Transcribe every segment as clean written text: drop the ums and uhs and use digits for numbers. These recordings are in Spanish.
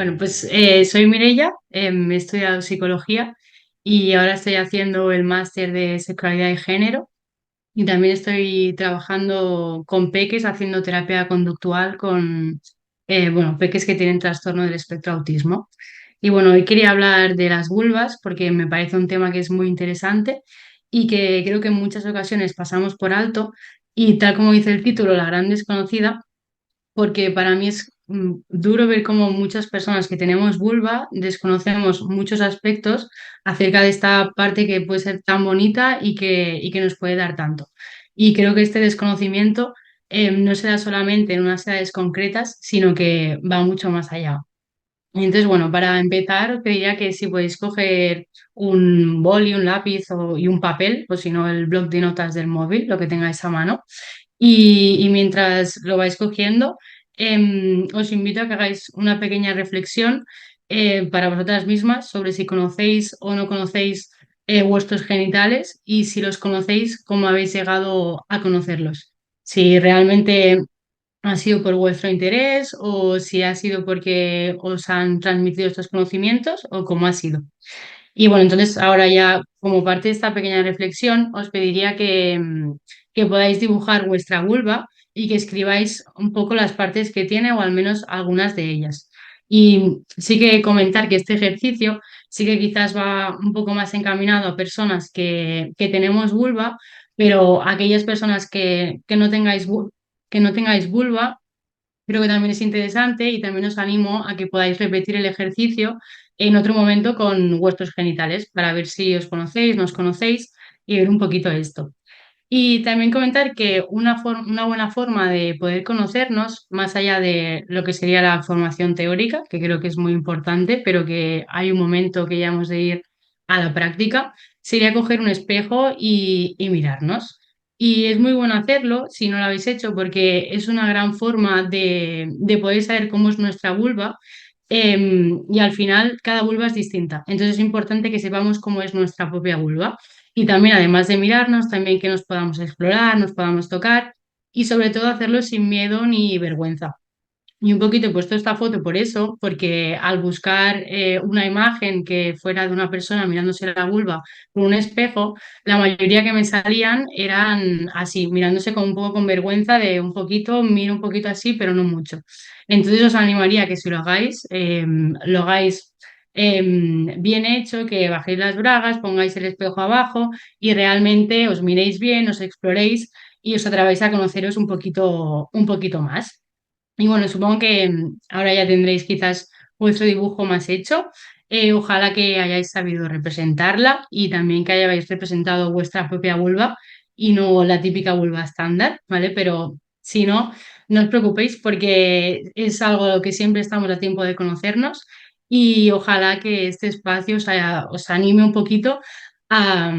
Bueno, pues soy Mireia, he estudiado psicología y ahora estoy haciendo el máster de sexualidad y género y también estoy trabajando con peques, haciendo terapia conductual con, bueno, peques que tienen trastorno del espectro autismo. Y bueno, hoy quería hablar de las vulvas porque me parece un tema que es muy interesante y que creo que en muchas ocasiones pasamos por alto y tal como dice el título, la gran desconocida porque para mí es duro ver cómo muchas personas que tenemos vulva desconocemos muchos aspectos acerca de esta parte que puede ser tan bonita y que nos puede dar tanto. Y creo que este desconocimiento no se da solamente en unas edades concretas, sino que va mucho más allá. Y entonces, bueno, para empezar, os pediría que si podéis coger un boli, un lápiz y un papel, o si no, el bloc de notas del móvil, lo que tengáis a mano. Y mientras lo vais cogiendo, os invito a que hagáis una pequeña reflexión para vosotras mismas sobre si conocéis o no conocéis vuestros genitales y si los conocéis, cómo habéis llegado a conocerlos. Si realmente ha sido por vuestro interés o si ha sido porque os han transmitido estos conocimientos o cómo ha sido. Y bueno, entonces ahora ya como parte de esta pequeña reflexión os pediría que podáis dibujar vuestra vulva y que escribáis un poco las partes que tiene o al menos algunas de ellas. Y sí que comentar que este ejercicio sí que quizás va un poco más encaminado a personas que tenemos vulva, pero aquellas personas que no tengáis vulva. Creo que también es interesante y también os animo a que podáis repetir el ejercicio en otro momento con vuestros genitales para ver si os conocéis, nos conocéis y ver un poquito esto. Y también comentar que una buena forma de poder conocernos, más allá de lo que sería la formación teórica, que creo que es muy importante, pero que hay un momento que ya hemos de ir a la práctica, sería coger un espejo y mirarnos. Y es muy bueno hacerlo si no lo habéis hecho, porque es una gran forma de poder saber cómo es nuestra vulva. Y al final, cada vulva es distinta. Entonces es importante que sepamos cómo es nuestra propia vulva. Y también, además de mirarnos, también que nos podamos explorar, nos podamos tocar y sobre todo hacerlo sin miedo ni vergüenza. Y un poquito he puesto esta foto por eso, porque al buscar una imagen que fuera de una persona mirándose la vulva con un espejo, la mayoría que me salían eran así, mirándose con un poco con vergüenza de un poquito, miro un poquito así, pero no mucho. Entonces os animaría a que si lo hagáis bien hecho, que bajéis las bragas, pongáis el espejo abajo y realmente os miréis bien, os exploréis y os atreváis a conoceros un poquito más. Y bueno, supongo que ahora ya tendréis quizás vuestro dibujo más hecho. Ojalá que hayáis sabido representarla y también que hayáis representado vuestra propia vulva y no la típica vulva estándar, ¿vale? Pero si no, no os preocupéis porque es algo que siempre estamos a tiempo de conocernos y ojalá que este espacio os anime un poquito a,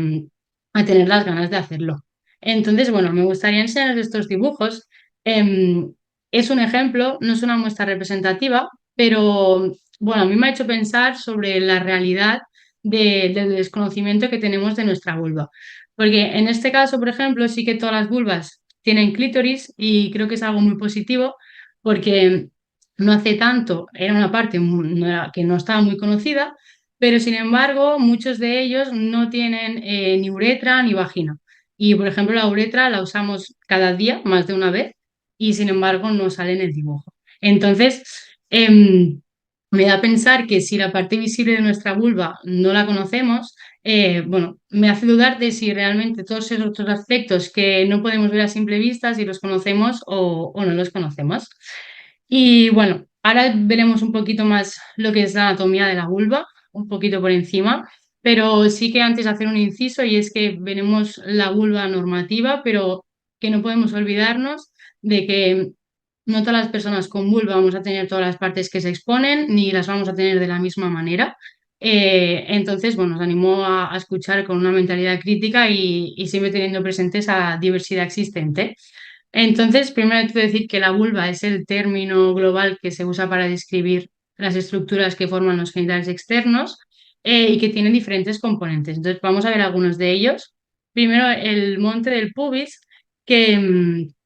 a tener las ganas de hacerlo. Entonces, bueno, me gustaría enseñaros estos dibujos. Em, es un ejemplo, no es una muestra representativa, pero bueno, a mí me ha hecho pensar sobre la realidad del desconocimiento que tenemos de nuestra vulva. Porque en este caso, por ejemplo, sí que todas las vulvas tienen clítoris y creo que es algo muy positivo porque no hace tanto era una parte que no estaba muy conocida, pero sin embargo muchos de ellos no tienen ni uretra ni vagina. Y por ejemplo, la uretra la usamos cada día, más de una vez y sin embargo no sale en el dibujo. Entonces, me da a pensar que si la parte visible de nuestra vulva no la conocemos, bueno, me hace dudar de si realmente todos esos otros aspectos que no podemos ver a simple vista, si los conocemos o no los conocemos. Y bueno, ahora veremos un poquito más lo que es la anatomía de la vulva, un poquito por encima, pero sí que antes hacer un inciso y es que veremos la vulva normativa, pero que no podemos olvidarnos de que no todas las personas con vulva vamos a tener todas las partes que se exponen, ni las vamos a tener de la misma manera. Entonces, bueno, os animo a escuchar con una mentalidad crítica y siempre teniendo presente esa diversidad existente. Entonces, primero hay que decir que la vulva es el término global que se usa para describir las estructuras que forman los genitales externos y que tienen diferentes componentes. Entonces, vamos a ver algunos de ellos. Primero, el monte del pubis, que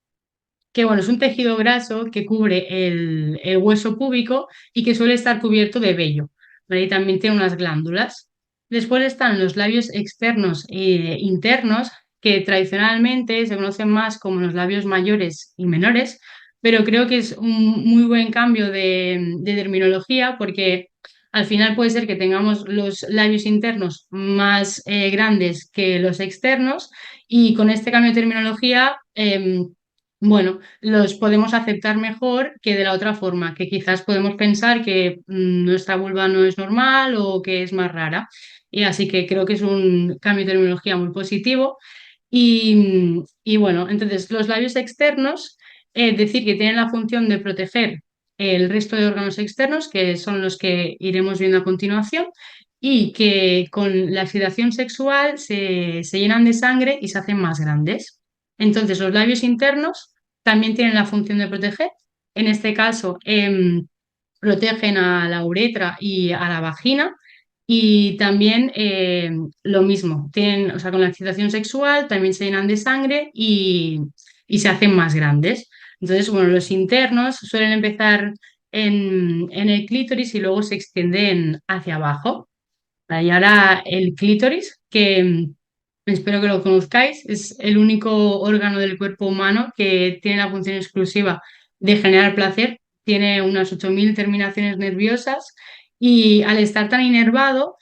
que bueno, es un tejido graso que cubre el hueso púbico y que suele estar cubierto de vello, ¿vale? Y también tiene unas glándulas. Después están los labios externos e internos, que tradicionalmente se conocen más como los labios mayores y menores, pero creo que es un muy buen cambio de terminología porque al final puede ser que tengamos los labios internos más grandes que los externos y con este cambio de terminología, bueno, los podemos aceptar mejor que de la otra forma, que quizás podemos pensar que nuestra vulva no es normal o que es más rara. Y así que creo que es un cambio de terminología muy positivo. Y bueno, entonces los labios externos, es decir, que tienen la función de proteger el resto de órganos externos, que son los que iremos viendo a continuación, y que con la excitación sexual se llenan de sangre y se hacen más grandes. Entonces, los labios internos también tienen la función de proteger. En este caso, protegen a la uretra y a la vagina. Y también lo mismo, tienen, o sea, con la excitación sexual también se llenan de sangre y se hacen más grandes. Entonces, bueno, los internos suelen empezar en el clítoris y luego se extienden hacia abajo. Vale, y ahora el clítoris, que espero que lo conozcáis, es el único órgano del cuerpo humano que tiene la función exclusiva de generar placer. Tiene unas 8.000 terminaciones nerviosas y al estar tan inervado,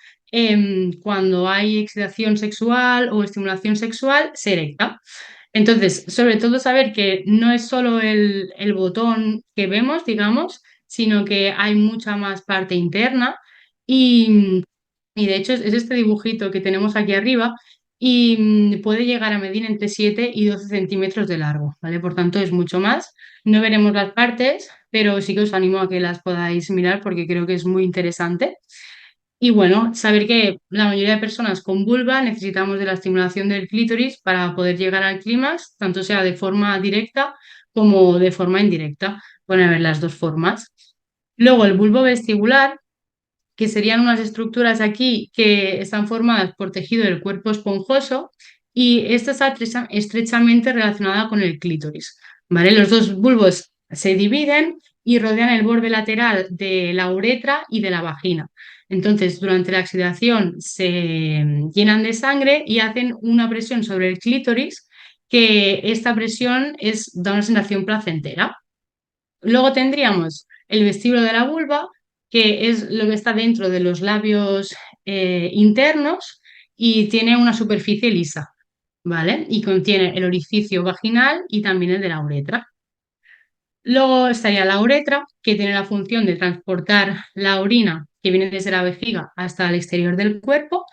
cuando hay excitación sexual o estimulación sexual, se erecta. Entonces, sobre todo saber que no es solo el botón que vemos, digamos, sino que hay mucha más parte interna y, y de hecho es este dibujito que tenemos aquí arriba y puede llegar a medir entre 7 y 12 centímetros de largo, ¿vale? Por tanto, es mucho más. No veremos las partes, pero sí que os animo a que las podáis mirar porque creo que es muy interesante. Y bueno, saber que la mayoría de personas con vulva necesitamos de la estimulación del clítoris para poder llegar al clímax, tanto sea de forma directa como de forma indirecta. Pueden haber las dos formas. Luego el bulbo vestibular, que serían unas estructuras aquí que están formadas por tejido del cuerpo esponjoso y esta está estrechamente relacionada con el clítoris, ¿vale? Los dos bulbos se dividen y rodean el borde lateral de la uretra y de la vagina. Entonces, durante la excitación se llenan de sangre y hacen una presión sobre el clítoris, que esta presión da una sensación placentera. Luego tendríamos el vestíbulo de la vulva, que es lo que está dentro de los labios internos y tiene una superficie lisa, ¿vale? Y contiene el orificio vaginal y también el de la uretra. Luego estaría la uretra, que tiene la función de transportar la orina que viene desde la vejiga hasta el exterior del cuerpo.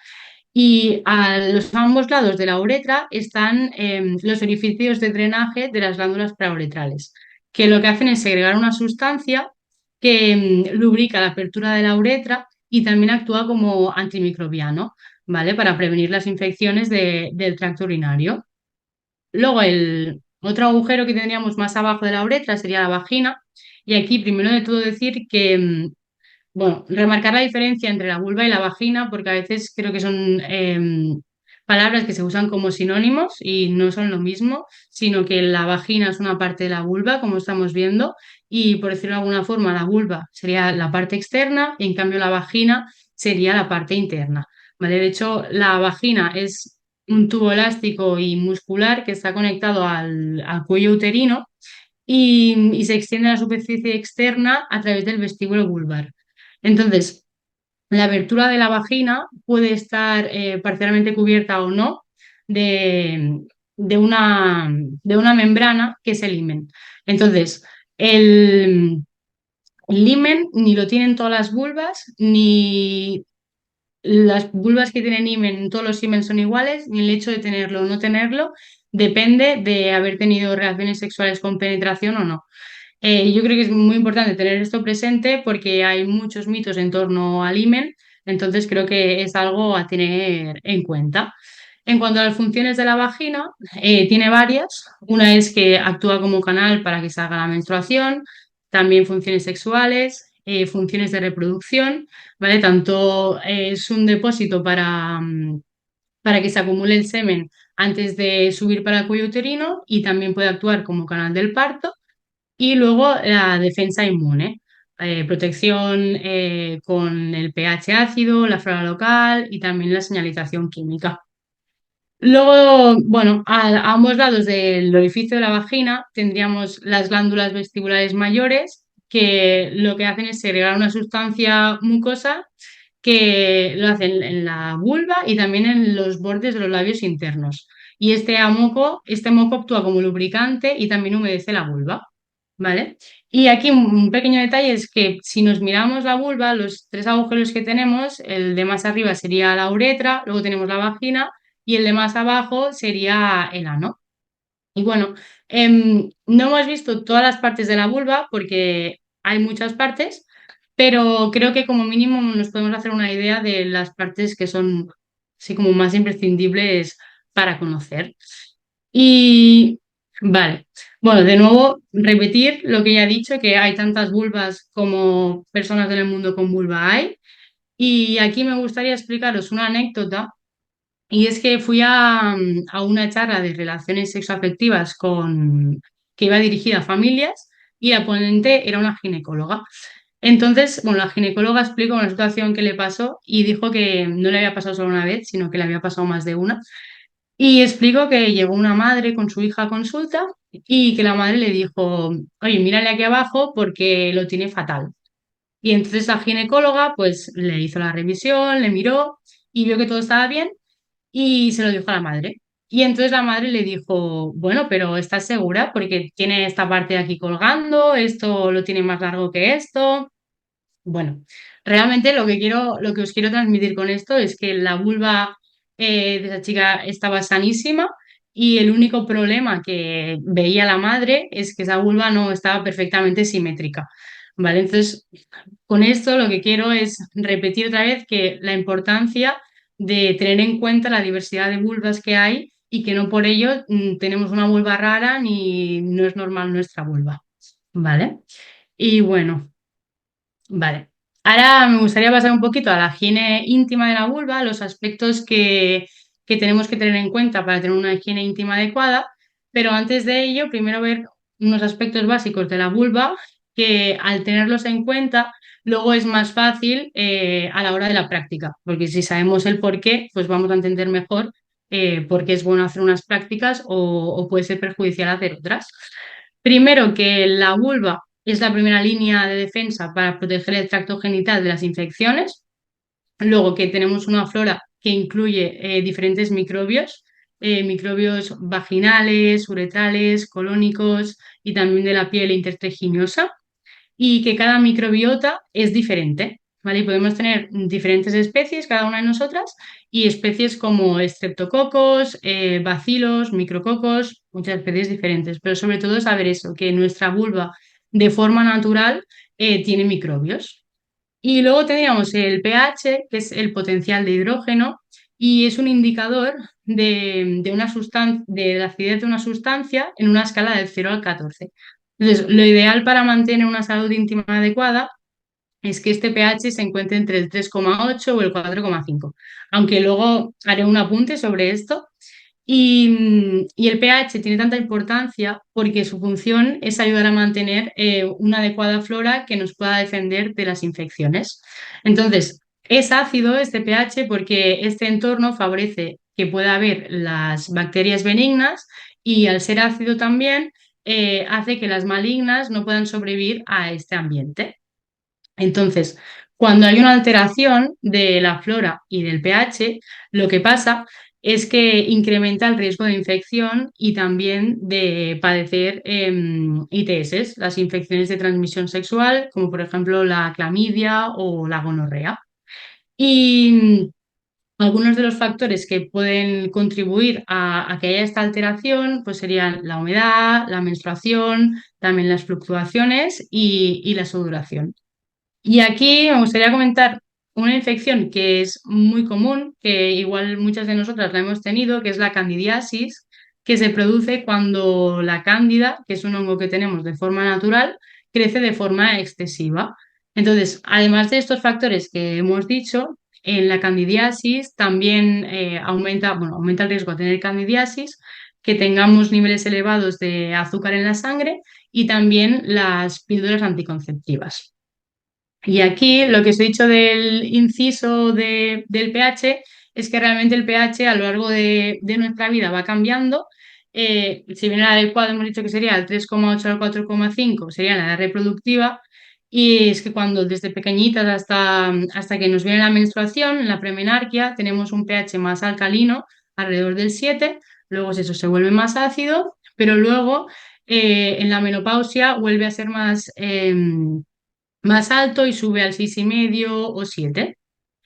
Y a los ambos lados de la uretra están los orificios de drenaje de las glándulas prauretrales, que lo que hacen es segregar una sustancia que lubrica la apertura de la uretra y también actúa como antimicrobiano, ¿vale? Para prevenir las infecciones del tracto urinario. Luego, el otro agujero que tendríamos más abajo de la uretra sería la vagina. Y aquí, primero de todo, decir que bueno, remarcar la diferencia entre la vulva y la vagina, porque a veces creo que son palabras que se usan como sinónimos y no son lo mismo, sino que la vagina es una parte de la vulva, como estamos viendo, y por decirlo de alguna forma, la vulva sería la parte externa y en cambio la vagina sería la parte interna. ¿Vale? De hecho, la vagina es un tubo elástico y muscular que está conectado al cuello uterino y se extiende a la superficie externa a través del vestíbulo vulvar. Entonces, la abertura de la vagina puede estar parcialmente cubierta o no de, de una membrana que es el himen. Entonces, el himen ni lo tienen todas las vulvas, ni las vulvas que tienen himen, todos los himen son iguales, ni el hecho de tenerlo o no tenerlo depende de haber tenido relaciones sexuales con penetración o no. Yo creo que es muy importante tener esto presente porque hay muchos mitos en torno al himen, entonces creo que es algo a tener en cuenta. En cuanto a las funciones de la vagina, tiene varias. Una es que actúa como canal para que salga la menstruación, también funciones sexuales, funciones de reproducción, ¿vale? Tanto es un depósito para que se acumule el semen antes de subir para el cuello uterino y también puede actuar como canal del parto. Y luego la defensa inmune, protección con el pH ácido, la flora local y también la señalización química. Luego, bueno, a ambos lados del orificio de la vagina tendríamos las glándulas vestibulares mayores, que lo que hacen es segregar una sustancia mucosa que lo hacen en la vulva y también en los bordes de los labios internos. Y este moco actúa como lubricante y también humedece la vulva, ¿vale? Y aquí un pequeño detalle es que si nos miramos la vulva, los tres agujeros que tenemos, el de más arriba sería la uretra, luego tenemos la vagina y el de más abajo sería el ano. Y bueno, no hemos visto todas las partes de la vulva porque hay muchas partes, pero creo que como mínimo nos podemos hacer una idea de las partes que son así como más imprescindibles para conocer. Y vale, bueno, de nuevo repetir lo que ya he dicho, que hay tantas vulvas como personas en el mundo con vulva hay. Y aquí me gustaría explicaros una anécdota y es que fui a una charla de relaciones sexoafectivas que iba dirigida a familias y la ponente era una ginecóloga. Entonces, bueno, la ginecóloga explicó una situación que le pasó y dijo que no le había pasado solo una vez, sino que le había pasado más de una. Y explicó que llegó una madre con su hija a consulta y que la madre le dijo, oye, mírale aquí abajo porque lo tiene fatal. Y entonces la ginecóloga pues le hizo la revisión, le miró y vio que todo estaba bien y se lo dijo a la madre. Y entonces la madre le dijo, bueno, pero ¿estás segura? Porque tiene esta parte de aquí colgando, esto lo tiene más largo que esto. Bueno, realmente lo que os quiero transmitir con esto es que la vulva de esa chica estaba sanísima y el único problema que veía la madre es que esa vulva no estaba perfectamente simétrica. ¿Vale? Entonces, con esto lo que quiero es repetir otra vez que la importancia de tener en cuenta la diversidad de vulvas que hay y que no por ello tenemos una vulva rara ni no es normal nuestra vulva. ¿Vale? Y bueno. Vale. Ahora me gustaría pasar un poquito a la higiene íntima de la vulva, los aspectos que tenemos que tener en cuenta para tener una higiene íntima adecuada, pero antes de ello, primero ver unos aspectos básicos de la vulva que al tenerlos en cuenta, luego es más fácil a la hora de la práctica, porque si sabemos el por qué, pues vamos a entender mejor por qué es bueno hacer unas prácticas o puede ser perjudicial hacer otras. Primero, que la vulva es la primera línea de defensa para proteger el tracto genital de las infecciones. Luego que tenemos una flora que incluye diferentes microbios, microbios vaginales, uretrales, colónicos y también de la piel interstregiosa y que cada microbiota es diferente, ¿vale? Y podemos tener diferentes especies, cada una de nosotras, y especies como estreptococos, bacilos, micrococos, muchas especies diferentes, pero sobre todo saber eso, que nuestra vulva de forma natural tiene microbios. Y luego tendríamos el pH, que es el potencial de hidrógeno, y es un indicador de una de la acidez de una sustancia en una escala del 0 al 14. Entonces, lo ideal para mantener una salud íntima adecuada es que este pH se encuentre entre el 3,8 o el 4,5. Aunque luego haré un apunte sobre esto. Y el pH tiene tanta importancia porque su función es ayudar a mantener una adecuada flora que nos pueda defender de las infecciones. Entonces, es ácido este pH porque este entorno favorece que pueda haber las bacterias benignas y al ser ácido también hace que las malignas no puedan sobrevivir a este ambiente. Entonces, cuando hay una alteración de la flora y del pH, lo que pasa es que incrementa el riesgo de infección y también de padecer ITS, las infecciones de transmisión sexual, como por ejemplo la clamidia o la gonorrea. Y algunos de los factores que pueden contribuir a que haya esta alteración, pues serían la humedad, la menstruación, también las fluctuaciones y la sudoración. Y aquí me gustaría comentar una infección que es muy común, que igual muchas de nosotras la hemos tenido, que es la candidiasis, que se produce cuando la cándida, que es un hongo que tenemos de forma natural, crece de forma excesiva. Entonces, además de estos factores que hemos dicho, en la candidiasis, también aumenta el riesgo de tener candidiasis, que tengamos niveles elevados de azúcar en la sangre y también las píldoras anticonceptivas. Y aquí lo que os he dicho del inciso del pH es que realmente el pH a lo largo de nuestra vida va cambiando. Si bien el adecuado hemos dicho que sería el 3,8 al 4,5 sería la edad reproductiva. Y es que cuando desde pequeñitas hasta que nos viene la menstruación, en la premenarquia, tenemos un pH más alcalino, alrededor del 7, luego eso se vuelve más ácido, pero luego en la menopausia vuelve a ser más alto y sube al 6,5 o 7.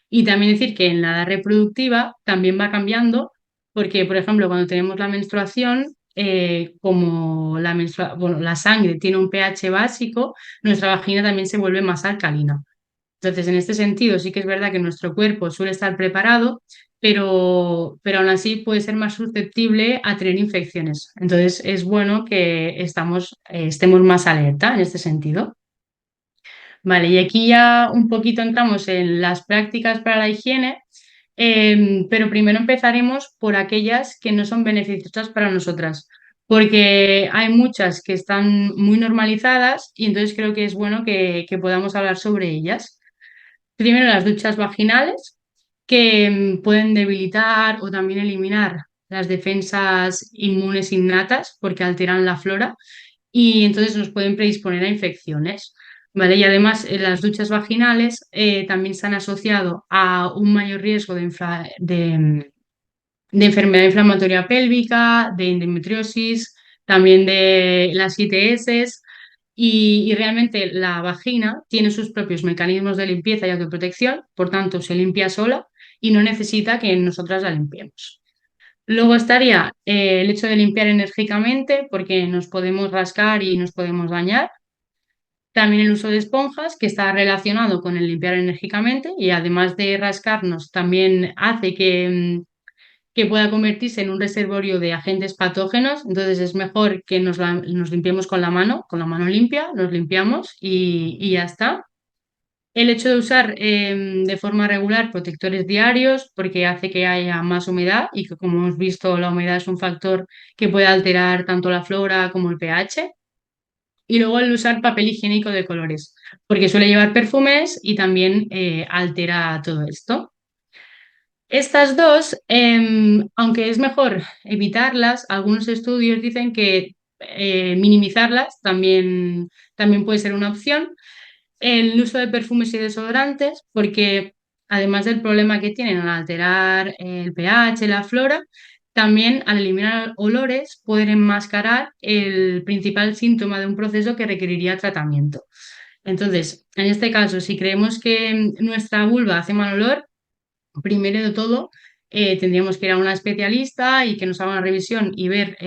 Y también decir que en la edad reproductiva también va cambiando, porque, por ejemplo, cuando tenemos la menstruación, como bueno, la sangre tiene un pH básico, nuestra vagina también se vuelve más alcalina. Entonces, en este sentido, sí que es verdad que nuestro cuerpo suele estar preparado, pero aún así puede ser más susceptible a tener infecciones. Entonces, es bueno que estemos más alerta en este sentido. Vale, y aquí ya un poquito entramos en las prácticas para la higiene, pero primero empezaremos por aquellas que no son beneficiosas para nosotras, porque hay muchas que están muy normalizadas y entonces creo que es bueno que podamos hablar sobre ellas. Primero, las duchas vaginales, que pueden debilitar o también eliminar las defensas inmunes innatas porque alteran la flora y entonces nos pueden predisponer a infecciones. ¿Vale? Y además, las duchas vaginales también se han asociado a un mayor riesgo de enfermedad inflamatoria pélvica, de endometriosis, también de las ITS. Y realmente la vagina tiene sus propios mecanismos de limpieza y autoprotección, por tanto, se limpia sola y no necesita que nosotras la limpiemos. Luego estaría el hecho de limpiar enérgicamente, porque nos podemos rascar y nos podemos dañar. También el uso de esponjas, que está relacionado con el limpiar enérgicamente y además de rascarnos, también hace que pueda convertirse en un reservorio de agentes patógenos. Entonces es mejor que nos limpiemos con la mano limpia, nos limpiamos y ya está. El hecho de usar de forma regular protectores diarios porque hace que haya más humedad y que, como hemos visto, la humedad es un factor que puede alterar tanto la flora como el pH. Y luego el usar papel higiénico de colores porque suele llevar perfumes y también altera todo esto. Estas dos, aunque es mejor evitarlas, algunos estudios dicen que minimizarlas también puede ser una opción. El uso de perfumes y desodorantes, porque además del problema que tienen al alterar el pH, la flora, también al eliminar olores pueden enmascarar el principal síntoma de un proceso que requeriría tratamiento. Entonces, en este caso, si creemos que nuestra vulva hace mal olor, primero de todo, tendríamos que ir a una especialista y que nos haga una revisión y ver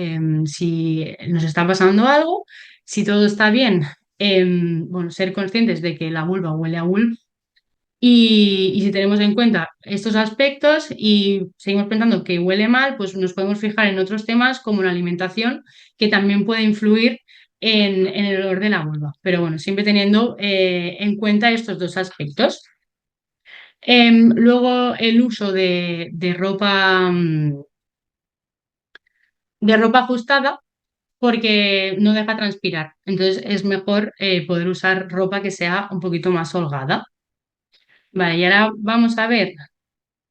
si nos está pasando algo. Si todo está bien, bueno, ser conscientes de que la vulva huele a vulva. Y si tenemos en cuenta estos aspectos y seguimos pensando que huele mal, pues nos podemos fijar en otros temas como la alimentación, que también puede influir en el olor de la vulva. Pero bueno, siempre teniendo en cuenta estos dos aspectos. Luego el uso de ropa ajustada porque no deja transpirar. Entonces es mejor poder usar ropa que sea un poquito más holgada. Vale, y ahora vamos a ver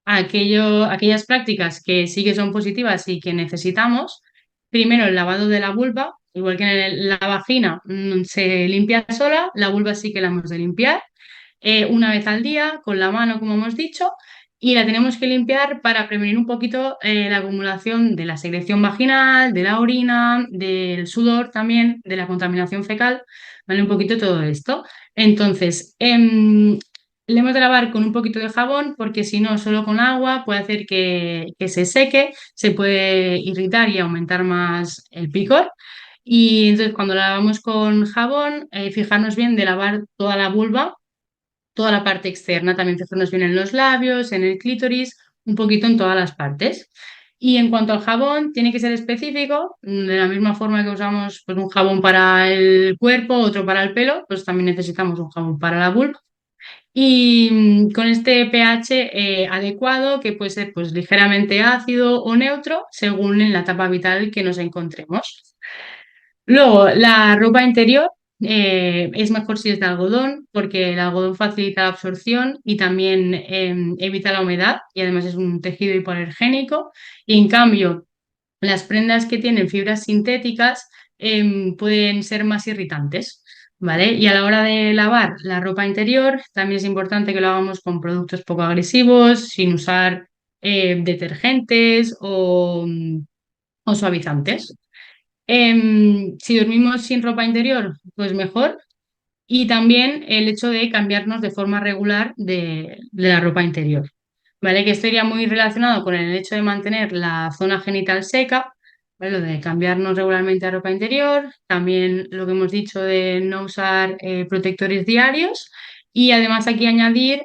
aquellas prácticas que sí que son positivas y que necesitamos. Primero, el lavado de la vulva, igual que en la vagina se limpia sola, la vulva sí que la hemos de limpiar una vez al día con la mano, como hemos dicho, y la tenemos que limpiar para prevenir un poquito la acumulación de la secreción vaginal, de la orina, del sudor también, de la contaminación fecal, ¿vale? Un poquito todo esto. Entonces, le hemos de lavar con un poquito de jabón porque si no, solo con agua puede hacer que se seque, se puede irritar y aumentar más el picor. Y entonces cuando la lavamos con jabón, fijarnos bien de lavar toda la vulva, toda la parte externa, también fijarnos bien en los labios, en el clítoris, un poquito en todas las partes. Y en cuanto al jabón, tiene que ser específico, de la misma forma que usamos pues, un jabón para el cuerpo, otro para el pelo, pues también necesitamos un jabón para la vulva. y con este pH adecuado, que puede ser pues ligeramente ácido o neutro según en la etapa vital que nos encontremos. Luego, la ropa interior es mejor si es de algodón, porque el algodón facilita la absorción y también evita la humedad y además es un tejido hipoalergénico. Y en cambio, las prendas que tienen fibras sintéticas pueden ser más irritantes, ¿vale? Y a la hora de lavar la ropa interior, también es importante que lo hagamos con productos poco agresivos, sin usar detergentes o suavizantes. Si dormimos sin ropa interior, pues mejor. Y también el hecho de cambiarnos de forma regular de la ropa interior. ¿Vale? Que esto iría muy relacionado con el hecho de mantener la zona genital seca, ¿vale? Lo de cambiarnos regularmente a ropa interior, también lo que hemos dicho de no usar protectores diarios y además aquí añadir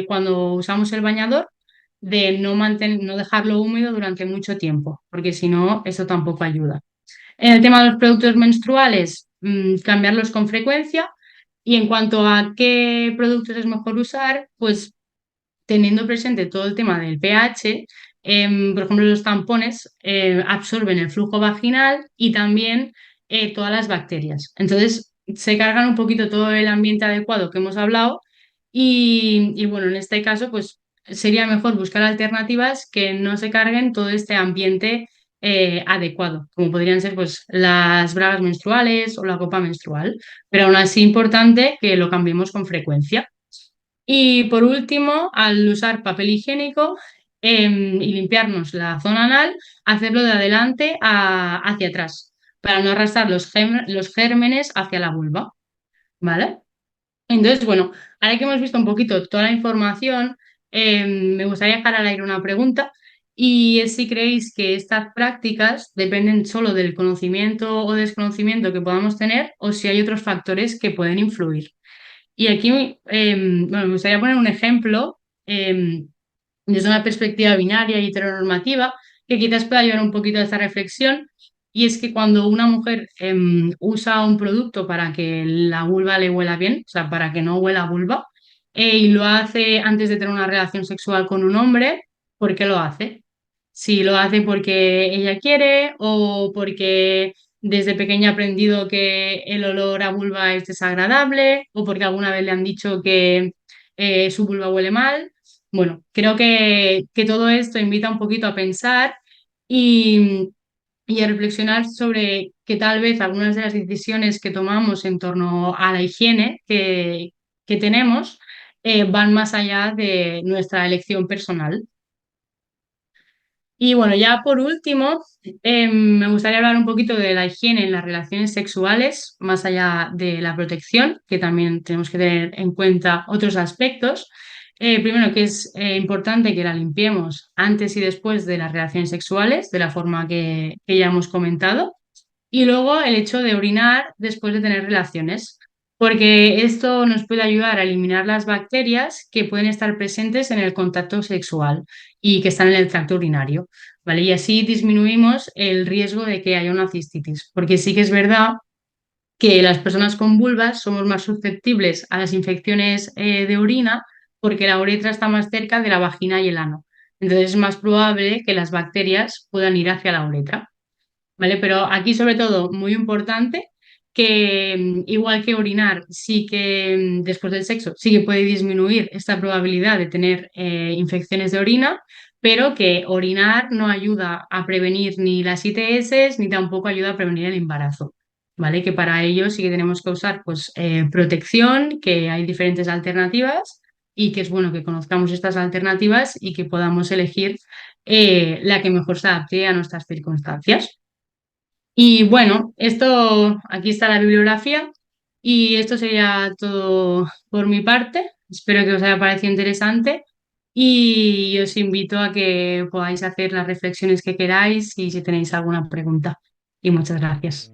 cuando usamos el bañador de no dejarlo húmedo durante mucho tiempo, porque si no, eso tampoco ayuda. En el tema de los productos menstruales, cambiarlos con frecuencia. Y en cuanto a qué productos es mejor usar, pues teniendo presente todo el tema del pH, por ejemplo, los tampones absorben el flujo vaginal y también todas las bacterias. Entonces, se cargan un poquito todo el ambiente adecuado que hemos hablado y bueno, en este caso, pues sería mejor buscar alternativas que no se carguen todo este ambiente adecuado, como podrían ser pues las bragas menstruales o la copa menstrual, pero aún así importante que lo cambiemos con frecuencia. Y por último, al usar papel higiénico y limpiarnos la zona anal, hacerlo de adelante hacia atrás, para no arrastrar los gérmenes hacia la vulva, ¿vale? Entonces, bueno, ahora que hemos visto un poquito toda la información, me gustaría dejar al aire una pregunta y es si creéis que estas prácticas dependen solo del conocimiento o desconocimiento que podamos tener o si hay otros factores que pueden influir. Y aquí, bueno, me gustaría poner un ejemplo desde una perspectiva binaria y heteronormativa que quizás pueda ayudar un poquito a esta reflexión. Y es que cuando una mujer usa un producto para que la vulva le huela bien, o sea, para que no huela a vulva, y lo hace antes de tener una relación sexual con un hombre, ¿por qué lo hace? Si lo hace porque ella quiere o porque desde pequeña ha aprendido que el olor a vulva es desagradable o porque alguna vez le han dicho que su vulva huele mal. Bueno, creo que todo esto invita un poquito a pensar y, y a reflexionar sobre que tal vez algunas de las decisiones que tomamos en torno a la higiene que tenemos van más allá de nuestra elección personal. Y bueno, ya por último, me gustaría hablar un poquito de la higiene en las relaciones sexuales, más allá de la protección, que también tenemos que tener en cuenta otros aspectos. Primero, que es importante que la limpiemos antes y después de las relaciones sexuales, de la forma que ya hemos comentado. Y luego el hecho de orinar después de tener relaciones, porque esto nos puede ayudar a eliminar las bacterias que pueden estar presentes en el contacto sexual y que están en el tracto urinario, ¿vale? Y así disminuimos el riesgo de que haya una cistitis, porque sí que es verdad que las personas con vulvas somos más susceptibles a las infecciones de orina porque la uretra está más cerca de la vagina y el ano. Entonces es más probable que las bacterias puedan ir hacia la uretra. ¿Vale? Pero aquí sobre todo, muy importante, que igual que orinar, sí que después del sexo, sí que puede disminuir esta probabilidad de tener infecciones de orina, pero que orinar no ayuda a prevenir ni las ITS ni tampoco ayuda a prevenir el embarazo. ¿Vale? Que para ello sí que tenemos que usar pues, protección, que hay diferentes alternativas y que es bueno que conozcamos estas alternativas y que podamos elegir la que mejor se adapte a nuestras circunstancias. Y bueno, esto, aquí está la bibliografía y esto sería todo por mi parte. Espero que os haya parecido interesante y os invito a que podáis hacer las reflexiones que queráis y si tenéis alguna pregunta. Y muchas gracias.